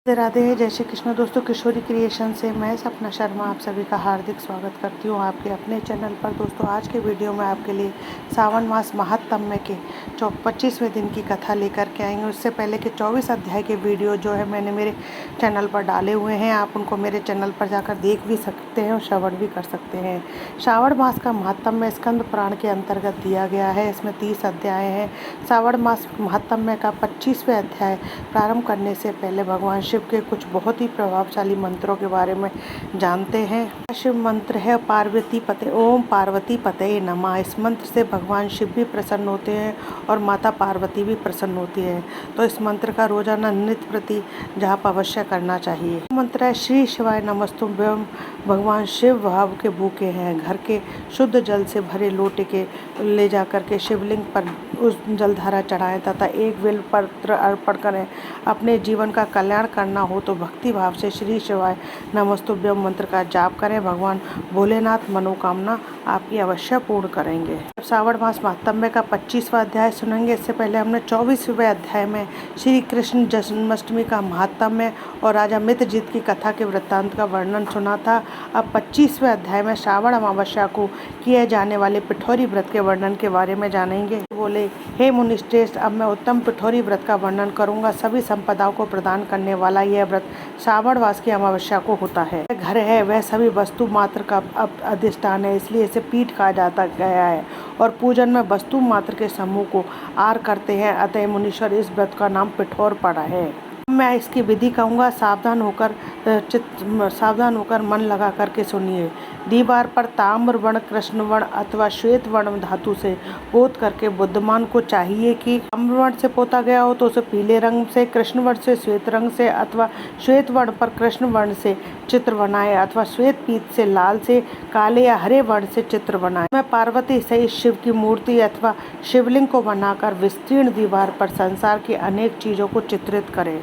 राधे राधे, जय श्री कृष्ण। दोस्तों, किशोरी क्रिएशन से मैं सपना शर्मा आप सभी का हार्दिक स्वागत करती हूँ आपके अपने चैनल पर। दोस्तों, आज के वीडियो में आपके लिए सावन मास महात्म्य के 25वें दिन की कथा लेकर के आई हूँ। उससे पहले के 24 अध्याय के वीडियो जो है मैंने मेरे चैनल पर डाले हुए हैं। आप उनको मेरे चैनल पर जाकर देख भी सकते हैं और श्रवण भी कर सकते हैं। श्रावण मास का महात्म्य स्कंद पुराण के अंतर्गत दिया गया है। इसमें 30 अध्याय हैं। श्रावण मास महात्म्य का 25वें अध्याय प्रारंभ करने से पहले भगवान शिव के कुछ बहुत ही प्रभावशाली मंत्रों के बारे में जानते हैं। शिव मंत्र है पार्वती पते, ओम पार्वती पते नमः। इस मंत्र से भगवान शिव भी प्रसन्न होते हैं और माता पार्वती भी प्रसन्न होती है। तो इस मंत्र का रोजाना नित्य प्रति जाप अवश्य करना चाहिए। मंत्र है श्री शिवाय नमस्तुभ्यं। भगवान शिव भाव के भूखे हैं। घर के शुद्ध जल से भरे लोटे के ले जाकर के शिवलिंग पर उस जलधारा चढ़ाएं तथा एक बेल पत्र अर्पण करें। अपने जीवन का कल्याण करना हो तो भक्ति भाव से श्री शिवाय नमस्तुभ्यं मंत्र का जाप करें। भगवान भोलेनाथ मनोकामना आपकी अवश्य पूर्ण करेंगे। श्रावण मास महात्म्य का 25वां अध्याय सुनेंगे। इससे पहले हमने 24वें अध्याय में श्री कृष्ण जन्माष्टमी का महात्म्य और राजा मित्रजीत की कथा के वृत्तांत का वर्णन सुना था। अब 25वें अध्याय में श्रावण अमावस्या को किए जाने वाले पिठौरी व्रत के वर्णन के बारे में जानेंगे। बोले, हे मुनिश्रेष्ठ, अब मैं उत्तम पिठौरी व्रत का वर्णन करूंगा। सभी संपदाओं को प्रदान करने वाला यह व्रत श्रावण मास की अमावस्या को होता है। घर है वह सभी वस्तु मात्र का अधिष्ठान है, इसलिए इसे पीठ कहा जाता गया है और पूजन में वस्तु मात्र के समूह को आर करते हैं। अतः मुनीश्वर इस व्रत का नाम पिठौर पड़ा है। मैं इसकी विधि कहूँगा, सावधान होकर मन लगा करके सुनिए। दीवार पर ताम्र वर्ण, कृष्ण वर्ण अथवा श्वेत वर्ण धातु से पोत करके बुद्धिमान को चाहिए कि ताम्र वर्ण से पोता गया हो तो उसे पीले रंग से, कृष्ण वर्ण से श्वेत रंग से अथवा श्वेत वर्ण पर कृष्ण वर्ण से चित्र बनाए अथवा श्वेत पीत से लाल से, काले या हरे वर्ण से चित्र बनाए। मैं पार्वती सहित शिव की मूर्ति अथवा शिवलिंग को बनाकर विस्तीर्ण दीवार पर संसार की अनेक चीजों को चित्रित करें।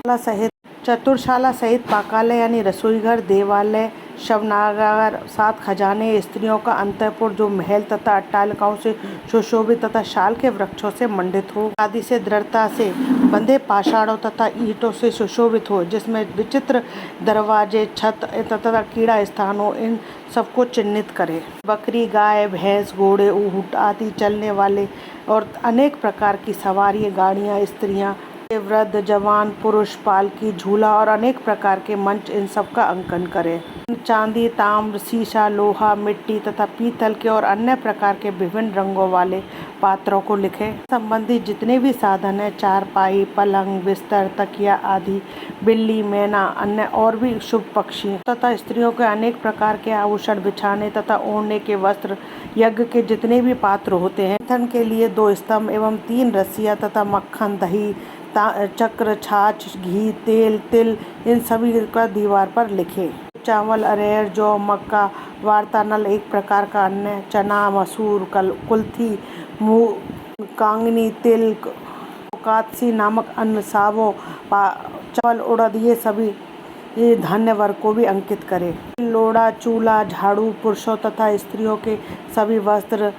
चतुर्शाला सहित पाकालय यानी रसोईघर, देवालय, शवनागार, 7 खजाने, स्त्रियों का अंतःपुर जो महल तथा अट्टालिकाओं से सुशोभित तथा शाल के वृक्षों से मंडित हो, आदि से दृढ़ता से बंधे पाषाणों तथा ईंटों से सुशोभित हो, जिसमें विचित्र दरवाजे, छत तथा कीड़ा स्थान हो, इन सबको चिन्हित करे। बकरी, गाय, भैंस, घोड़े, ऊँट आदि चलने वाले और अनेक प्रकार की सवारी, गाड़ियाँ, स्त्रियाँ, वृद्ध, जवान, पुरुष, पालकी, झूला और अनेक प्रकार के मंच, इन सब का अंकन करें। चांदी, ताम्र, शीशा, लोहा, मिट्टी तथा पीतल के और अन्य प्रकार के विभिन्न रंगों वाले पात्रों को लिखें। संबंधित जितने भी साधन है, चारपाई, पलंग, बिस्तर, तकिया आदि, बिल्ली, मैना, अन्य और भी शुभ पक्षी तथा स्त्रियों के अनेक प्रकार के आभूषण, बिछाने तथा ओढ़ने के वस्त्र, यज्ञ के जितने भी पात्र होते हैं, ईंधन के लिए 2 स्तंभ एवं 3 रस्सियाँ तथा मक्खन, दही, चक्र, छाछ, घी, तेल, तिल, इन सभी का दीवार पर लिखे। चावल, अरहर, जौ, मक्का, वार्तानल एक प्रकार का अन्न, चना, मसूर, कुल्थी, कांगनी, तिल, कातसी नामक अन्न, सावों, चावल, उड़द, ये सभी धान्य वर्ग को भी अंकित करें। लोड़ा, चूल्हा, झाड़ू, पुरुषों तथा स्त्रियों के सभी वस्त्र,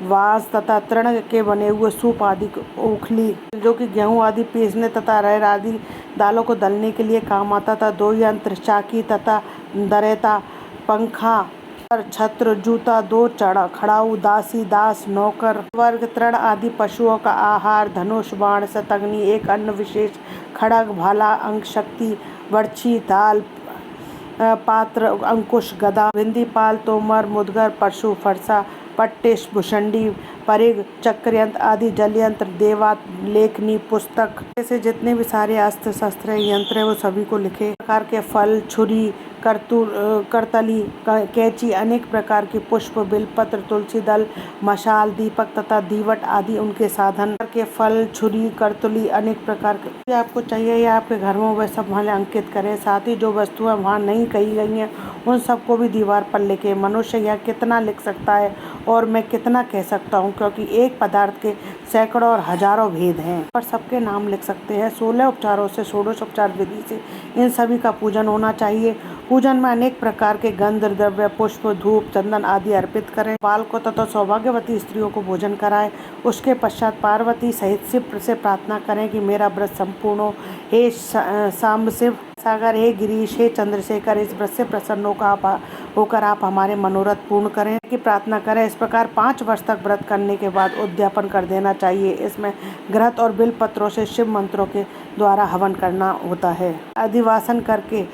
वांस तथा तृण के बने हुए सूप आदि, ओखली जो कि गेहूं आदि पीसने तथा अरहर आदि दालों को दलने के लिए काम आता था, 2 यंत्र, चाकी तथा दरेता, पंखा, छत्र, जूता, 2 खड़ाऊ, दासी, दास, नौकर वर्ग, तृण आदि पशुओं का आहार, धनुष, बाण, शतग्नि, एक अन्न विशेष, खड़ग, भाला, अंक शक्ति, बर्छी, ताल, पात्र, अंकुश, गदा, बिंदीपाल, तोमर, मुदगर, परशु, फरसा, पट्टे, भुषंडी, परिग, चक्रयंत्र आदि, जलयंत्र, देवा, लेखनी, पुस्तक, ऐसे जितने भी सारे अस्त्र शस्त्र यंत्र है वो सभी को लिखे। प्रकार के फल, छुरी, करतली, कैंची, अनेक प्रकार के पुष्प, बिलपत्र, तुलसी दल, मशाल, दीपक तथा दीवट आदि उनके साधन के फल, छुरी, करतली, अनेक प्रकार के आपको चाहिए या आपके घर में वह सब वहाँ अंकित करें। साथ ही जो वस्तुएं वहाँ नहीं कही गई हैं उन सबको भी दीवार पर लिखे। मनुष्य यह कितना लिख सकता है और मैं कितना कह सकता हूँ, क्योंकि एक पदार्थ के सैकड़ों और हजारों भेद हैं, पर सबके नाम लिख सकते हैं। 16 उपचारों से षोडशोपचार विधि से इन सभी का पूजन होना चाहिए। पूजन में अनेक प्रकार के गंध द्रव्य, पुष्प, धूप, चंदन आदि अर्पित करें। बाल को तथा सौभाग्यवती स्त्रियों को भोजन कराएं। उसके पश्चात पार्वती सहित शिव से प्रार्थना करें कि मेरा व्रत संपूर्ण हो। हे सांब शिव सागर, हे गिरीश, हे चंद्रशेखर, इस व्रत से प्रसन्न होकर आप हमारे मनोरथ पूर्ण करें की प्रार्थना करें। इस प्रकार 5 वर्ष तक व्रत करने के बाद उद्यापन कर देना चाहिए। इसमें घृत और बिल पत्रों से शिव मंत्रों के द्वारा हवन करना होता है। अधिवासन करके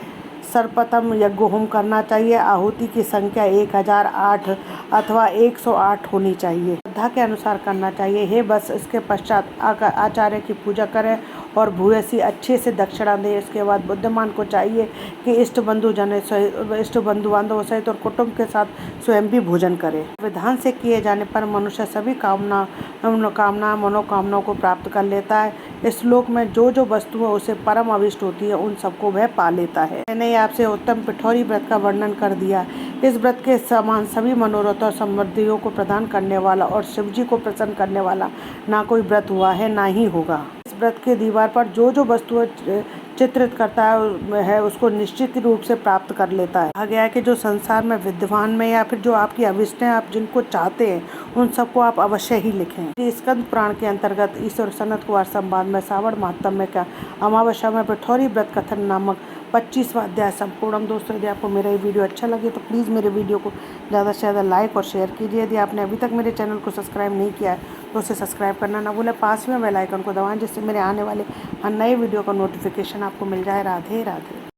सर्वप्रथम यज्ञ होम करना चाहिए। आहुति की संख्या 1008 अथवा 108 होनी चाहिए। श्रद्धा के अनुसार करना चाहिए। हे बस इसके पश्चात आचार्य की पूजा करें और भूयसी अच्छे से दक्षिणा दें। इसके बाद बुद्धिमान को चाहिए कि इष्ट बंधु बांधवों सहित और कुटुंब के साथ स्वयं भी भोजन करे। विधान से किए जाने पर मनुष्य सभी मनोकामनाओं को प्राप्त कर लेता है। इस श्लोक में जो वस्तुएं उसे परम अभिष्ट होती है उन सबको वह पा लेता है। मैंने आपसे उत्तम पिठौरी व्रत का वर्णन कर दिया। इस व्रत के समान सभी मनोरथ और समृद्धियों को प्रदान करने वाला और शिवजी को प्रसन्न करने वाला ना कोई व्रत हुआ है ना ही होगा। इस व्रत के दीवार पर जो वस्तुएं चित्रित करता है उसको निश्चित रूप से प्राप्त कर लेता है। कहा गया है कि जो संसार में विद्वान में या फिर जो आपकी अभिष्ट हैं, आप जिनको चाहते हैं उन सबको आप अवश्य ही लिखें। स्कंद पुराण के अंतर्गत ईश्वर सनत कुमार संवाद में श्रावण महात्म्य का अमावस्या में पिठौरी व्रत कथन नामक 25वां अध्याय संपूर्ण। दोस्तों, यदि आपको मेरा ये वीडियो अच्छा लगे तो प्लीज़ मेरे वीडियो को ज़्यादा से ज़्यादा लाइक और शेयर कीजिए। यदि आपने अभी तक मेरे चैनल को सब्सक्राइब नहीं किया है तो उसे सब्सक्राइब करना ना भूलें। पास में बेल आइकन को दबाएं जिससे मेरे आने वाले हर नए वीडियो का नोटिफिकेशन आपको मिल जाए। राधे राधे।